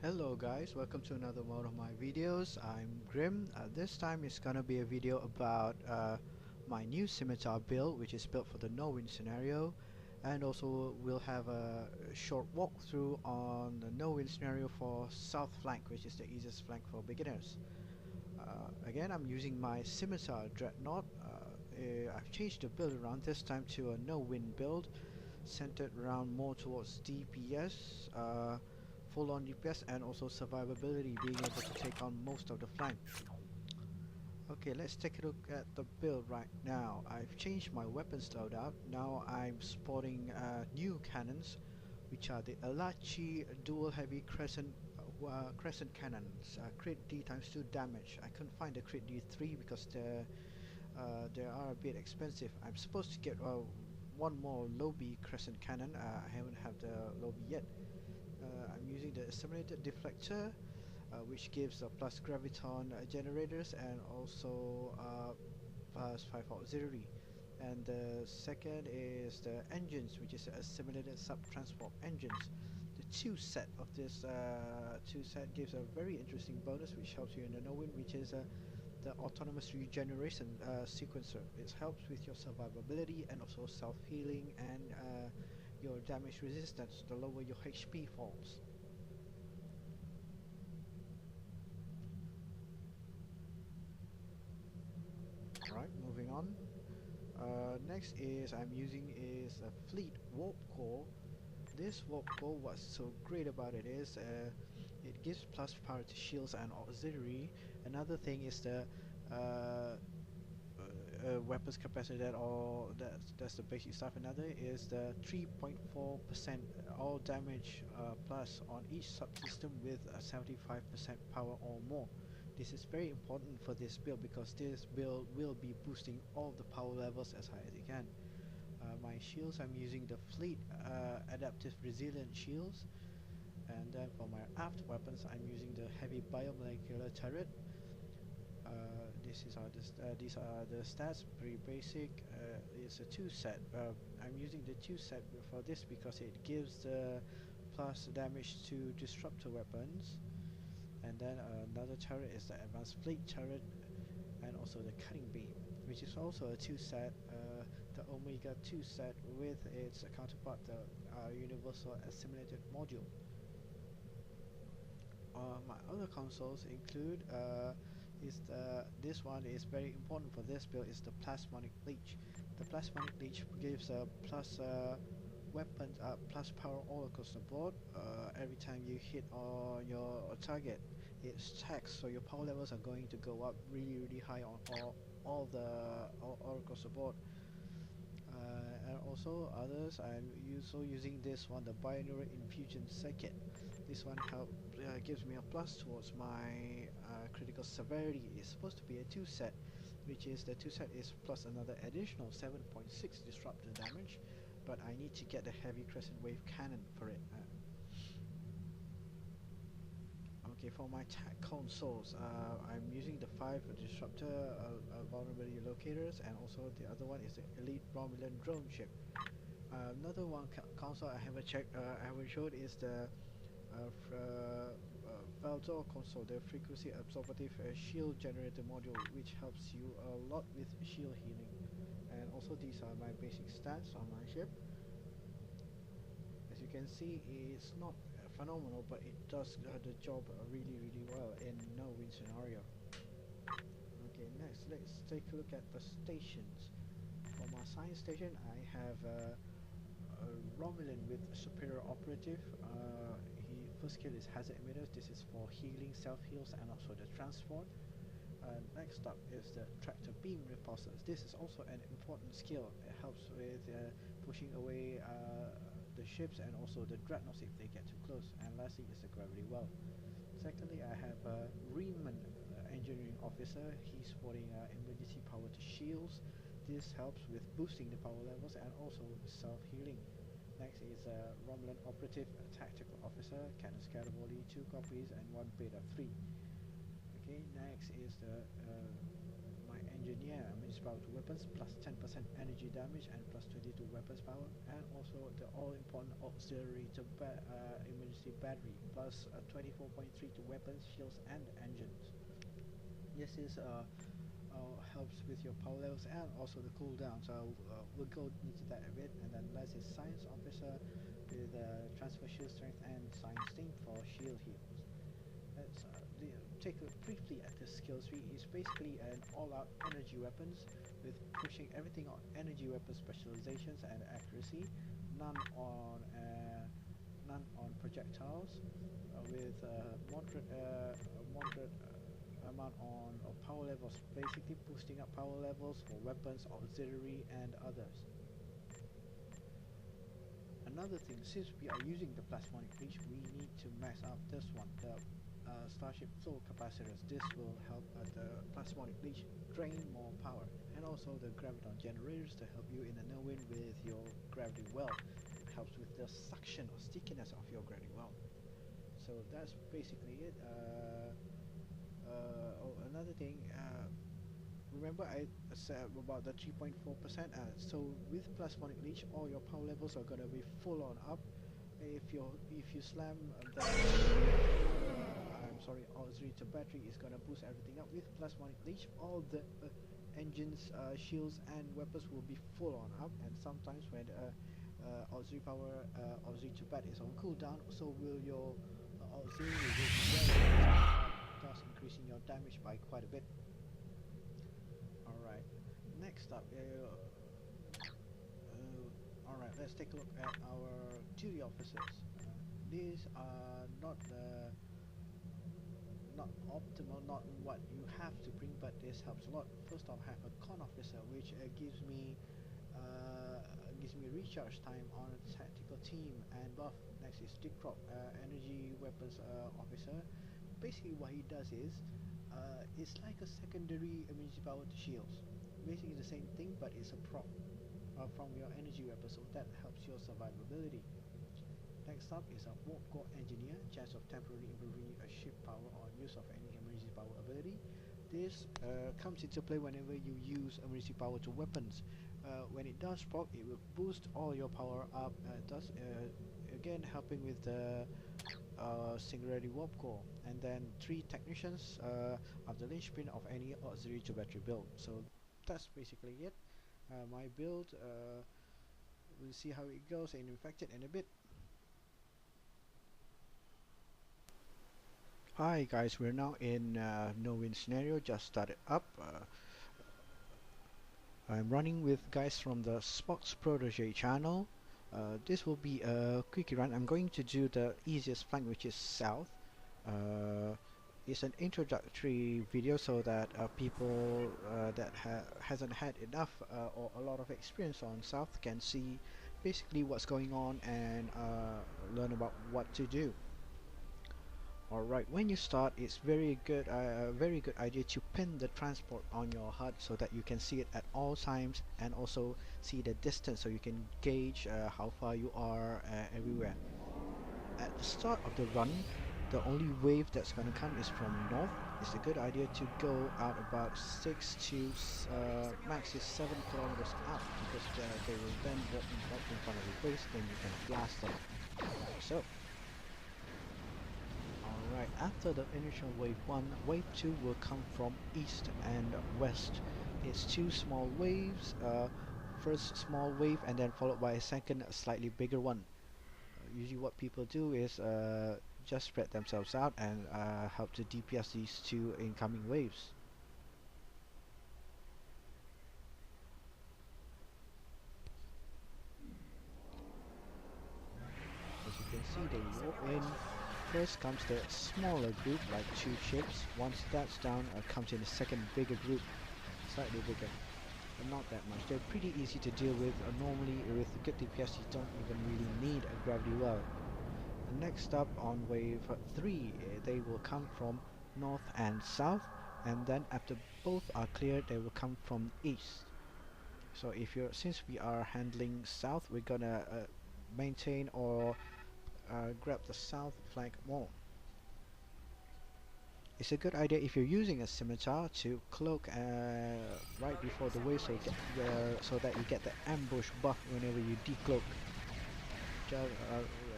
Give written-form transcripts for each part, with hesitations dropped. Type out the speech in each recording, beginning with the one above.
Hello guys, welcome to another one of my videos. I'm Grim. This time it's gonna be a video about my new scimitar build, which is built for the no-win scenario, and also we'll have a short walkthrough on the no-win scenario for south flank, which is the easiest flank for beginners. Again, I'm using my scimitar dreadnought. I've changed the build around this time to a no-win build, centered around more towards DPS. Full on DPS and also survivability, being able to take on most of the flank. Okay, let's take a look at the build right now. I've changed my weapons loadout. Now I'm sporting new cannons, which are the Alachi dual heavy crescent cannons. Crit D times 2 damage. I couldn't find the crit D3 because they are a bit expensive. I'm supposed to get one more Lobby crescent cannon. I haven't have the Lobby yet. I'm using the assimilated deflector, which gives plus graviton generators and also plus 5 auxiliary. And the second is the engines, which is assimilated sub-transport engines. The two set of this two set gives a very interesting bonus, which helps you in the no-win, which is the autonomous regeneration sequencer. It helps with your survivability and also self-healing and your damage resistance the lower your HP falls. Alright, moving on. Next is I'm using is a fleet warp core. This warp core, what's so great about it is it gives plus power to shields and auxiliary. Another thing is the weapons capacity, that's the basic stuff. Another is the 3.4% all damage plus on each subsystem with 75% power or more. This is very important for this build because this build will be boosting all the power levels as high as it can. My shields, I'm using the fleet adaptive resilient shields, and then for my aft weapons I'm using the heavy biomolecular turret. These are the stats, pretty basic. It's a 2 set. I'm using the 2 set for this because it gives the plus damage to disruptor weapons. And then another turret is the advanced fleet turret, and also the cutting beam, which is also a 2 set, the Omega 2 set with its counterpart, the universal assimilated module. My other consoles include this one is very important for this build, is the plasmonic leech. The plasmonic leech gives a plus weapons plus power all across the board. Every time you hit on your target, it stacks, so your power levels are going to go up really high on all across the board. And also others, I'm using this one, the binaural infusion circuit. This one gives me a plus towards my critical severity. It's supposed to be a 2 set, which is the 2 set is plus another additional 7.6 disruptor damage, but I need to get the heavy crescent wave cannon for it. Okay, for my tech consoles, I'm using the 5 disruptor vulnerability locators, and also the other one is the elite Romulan drone ship. Another one console I haven't showed is the Valdor console, the frequency absorptive shield generator module, which helps you a lot with shield healing. And also these are my basic stats on my ship. As you can see, it's not phenomenal, but it does the job really well in no-win scenario. Okay, next let's take a look at the stations. For my science station, I have a Romulan with superior operative. First skill is hazard emitters. This is for healing, self-heals, and also the transport. Next up is the tractor beam repulsors. This is also an important skill. It helps with pushing away the ships and also the dreadnoughts if they get too close. And lastly is the gravity well. Secondly, I have a Riemann engineering officer. He's sporting emergency power to shields. This helps with boosting the power levels and also self-healing. Next is a Romulan operative, a tactical officer, cannon scatter volley, 2 copies and 1 beta 3. Okay, next is the my engineer emergency power to weapons, plus 10% energy damage and plus 20 to weapons power, and also the all-important auxiliary to emergency battery, plus 24.3 to weapons, shields, and engines. This is helps with your power levels and also the cooldown. So we'll go into that a bit. And then last is science officer with transfer shield strength and science team for shield heals. Let's take a look briefly at the skill tree. It's basically an all-out energy weapons with pushing everything on energy weapon specializations and accuracy, none on projectiles, with moderate amount on power levels, basically boosting up power levels for weapons, auxiliary, and others. Another thing, since we are using the plasmonic leech, we need to max out this one, the starship flow capacitors. This will help the plasmonic leech drain more power, and also the graviton generators to help you in the no-win with your gravity well. It helps with the suction or stickiness of your gravity well. So that's basically it. Another thing, remember I said about the 3.4%. So with plasmonic leech, all your power levels are gonna be full on up. If you slam the auxiliary to battery, is gonna boost everything up. With plasmonic leech, all the engines, shields, and weapons will be full on up. And sometimes when auxiliary power, auxiliary to bat is on cooldown, so will your auxiliary will be very thus increasing your damage by quite a bit. Alright, next up, alright, let's take a look at our duty officers. These are not optimal, not what you have to bring, but this helps a lot. First off, I have a con officer, which gives me recharge time on a tactical team and buff. Next is Dick Crop, energy weapons officer. Basically what he does is it's like a secondary emergency power to shields. Basically the same thing, but it's a prop from your energy weapon, so that helps your survivability. Next up is a warp core engineer, chance of temporarily improving a ship power or use of any emergency power ability. This comes into play whenever you use emergency power to weapons. When it does proc, it will boost all your power up, thus again helping with the singularity warp core. And then 3 technicians are the linchpin of any auxiliary to battery build. So that's basically it. My build, we'll see how it goes in Infected in a bit. Hi guys, we're now in no-win scenario, just started up. I'm running with guys from the Spock's Protege channel. This will be a quickie run. I'm going to do the easiest flank, which is south. It's an introductory video so that people that hasn't had enough or a lot of experience on south can see basically what's going on and learn about what to do. Alright, when you start, it's very good idea to pin the transport on your HUD so that you can see it at all times, and also see the distance so you can gauge how far you are everywhere. At the start of the run, the only wave that's going to come is from north. It's a good idea to go out about 6 to max is 7 kilometers out, because they will then walk in front of the base, then you can blast them. Like so. Alright, after the initial wave 1, wave 2 will come from east and west. It's 2 small waves, first small wave and then followed by a second slightly bigger one. Usually what people do is just spread themselves out and help to DPS these 2 incoming waves. As you can see, they walk in. First comes the smaller group, like 2 ships. Once that's down, comes in a second bigger group, slightly bigger, but not that much. They're pretty easy to deal with. Normally with good DPS you don't even really need a gravity well. Next up on wave 3, they will come from north and south, and then after both are cleared, they will come from east. So since we are handling south, we're gonna maintain or grab the south flank more. It's a good idea if you're using a scimitar to cloak right before the wave, so that you get the ambush buff whenever you decloak.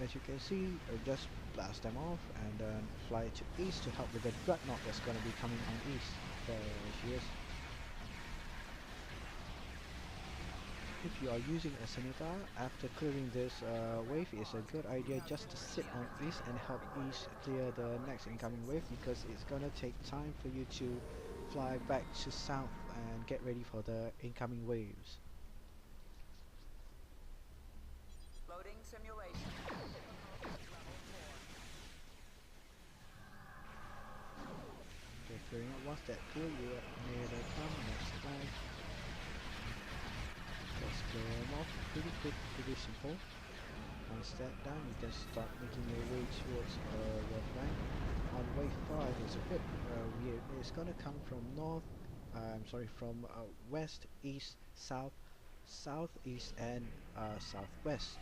As you can see, just blast them off and then fly to east to help with the dreadnought that's going to be coming on east. There she is. If you are using a scimitar, after clearing this wave, it's a good idea just to sit on east and help east clear the next incoming wave, because it's gonna take time for you to fly back to south and get ready for the incoming waves. Loading simulation. Okay, clearing up. Once that clear, you may they come next time. Just clear them off. Pretty quick, pretty simple. Once that done, you can start making your way towards your flank. On wave 5, it's a bit weird. It's gonna come from from west, east, south, southeast, and southwest.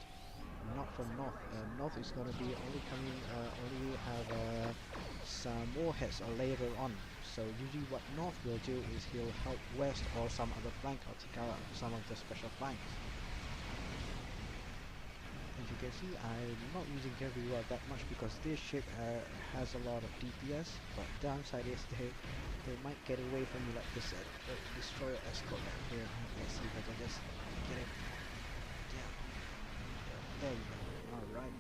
Not from north. North is gonna be only only have some warheads later on. So usually what north will do is he'll help west or some other flank or take out some of the special flanks. As you can see, I'm not using gravity well that much because this ship has a lot of DPS, but downside is they might get away from me like this destroyer escort right here. Let's see if I can just get it. Yeah. There we go. Alright.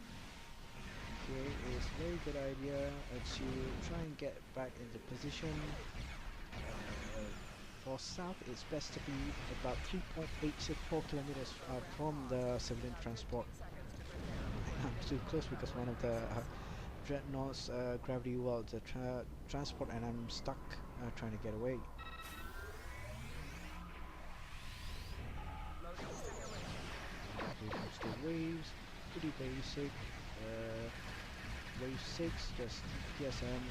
Okay, it's a very good idea to try and get back into position. For south, it's best to be about 3.8 to 4 kilometers from the civilian transport. I'm too close because one of the dreadnoughts gravity well the transport, and I'm stuck trying to get away. Here comes the waves, pretty basic. Wave 6, just DPSM.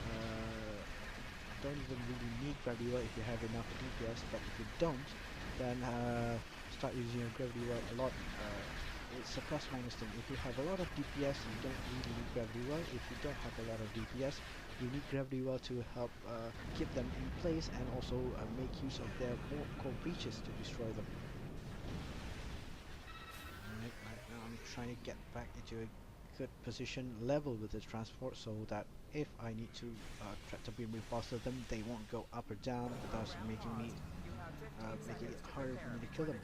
Don't even really need gravity well if you have enough DPS, but if you don't, then start using your gravity well a lot. It's a plus minus thing. If you have a lot of DPS, you don't really need gravity well. If you don't have a lot of DPS, you need gravity well to help keep them in place and also make use of their core breaches to destroy them. Right now I'm trying to get back into a good position level with the transport, so that if I need to try to beam faster them, they won't go up or down, thus making it harder for me to kill them.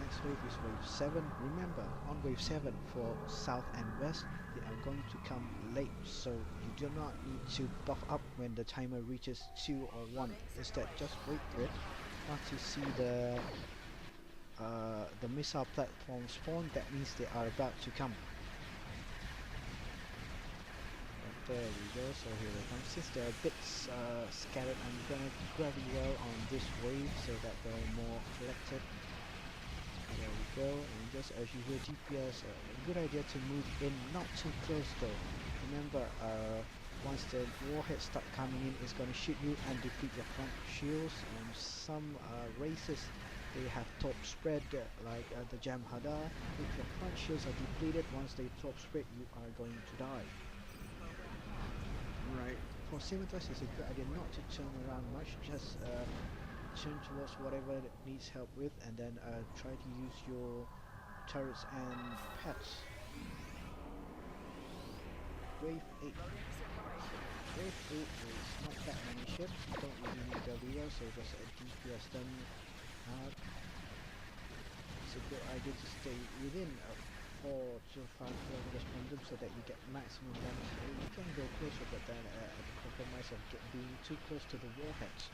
Next wave is wave 7. Remember, on wave 7 for south and west, they are going to come late, so you do not need to buff up when the timer reaches 2 or 1. Instead, just wait for it. Once you see the missile platform spawn, that means they are about to come. There we go, so here they come. Since they're a bit scattered, I'm gonna gravity well on this wave so that they're more collected. There we go, and just as you hear DPS, a good idea to move in, not too close though. Remember, once the warheads start coming in, it's gonna shoot you and deplete your front shields. And some races, they have top spread like the Jamhada. If your front shields are depleted, once they top spread, you are going to die. Right, for scimitars, it's a good idea not to turn around much, just turn towards whatever it needs help with, and then try to use your turrets and pets. Wave 8. Wave 8 is not that many ships, you don't really need WL, so just DPS them out. It's a good idea to stay within 4 to 5 kilometers from them so that you get maximum damage. You can go closer, but then at the compromise of being too close to the warheads.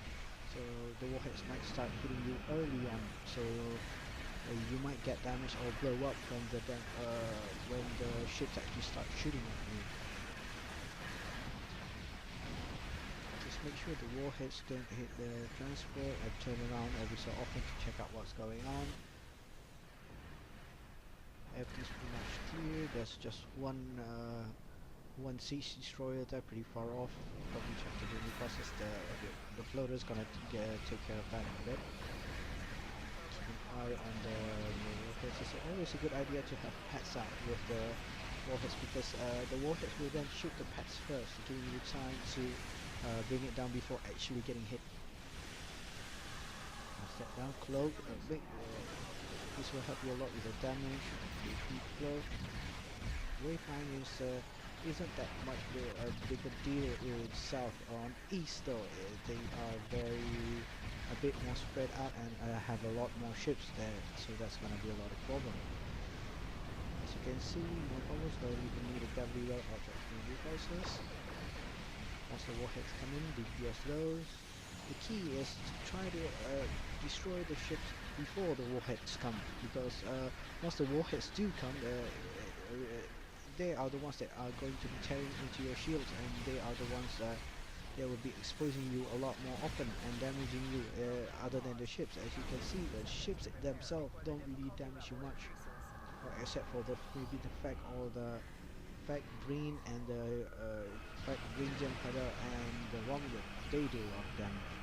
So the warheads might start hitting you early on, so you might get damage or blow up from when the ships actually start shooting at you. Just make sure the warheads don't hit the transport and turn around every so often to check out what's going on. Everything's pretty much clear. There's just one siege destroyer there, pretty far off. Probably check the booming process. The floater's gonna take care of that in a bit. Keep an eye on the rockets. It's always a good idea to have hats out with the warheads, because the warheads will then shoot the pets first, giving you time to bring it down before actually getting hit. Step down, cloak, this will help you a lot with the damage, the flow. Wayfind isn't that much a bigger deal in itself. On east though, they are a bit more spread out and have a lot more ships there, so that's gonna be a lot of problem. As you can see, no problems, don't even need a WL object devices. Once the warheads come in, DPS those. The key is to try to destroy the ships before the warheads come, because once the warheads do come, they are the ones that are going to be tearing into your shields, and they are the ones that will be exposing you a lot more often and damaging you, other than the ships. As you can see, the ships themselves don't really damage you much, except for maybe the fact or the fact green and the fact green gem cutter and the Romulan. They do a lot of damage.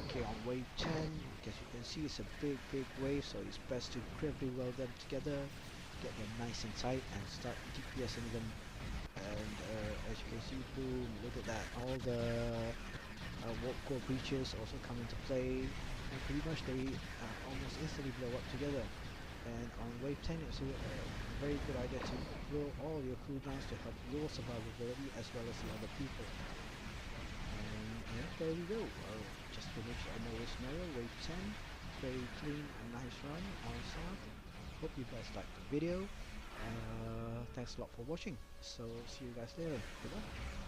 Okay, on wave 10, as you can see, it's a big wave, so it's best to carefully weld them together, get them nice and tight, and start DPSing them. And as you can see, boom, look at that, all the warp core breaches also come into play, and pretty much they almost instantly blow up together. And on wave 10, it's a very good idea to blow all your cooldowns to help your survivability as well as the other people. And yeah, there we go. Just finished another scenario, wave 10. Very clean and nice run on South. Hope you guys liked the video. Thanks a lot for watching. So see you guys later. Goodbye.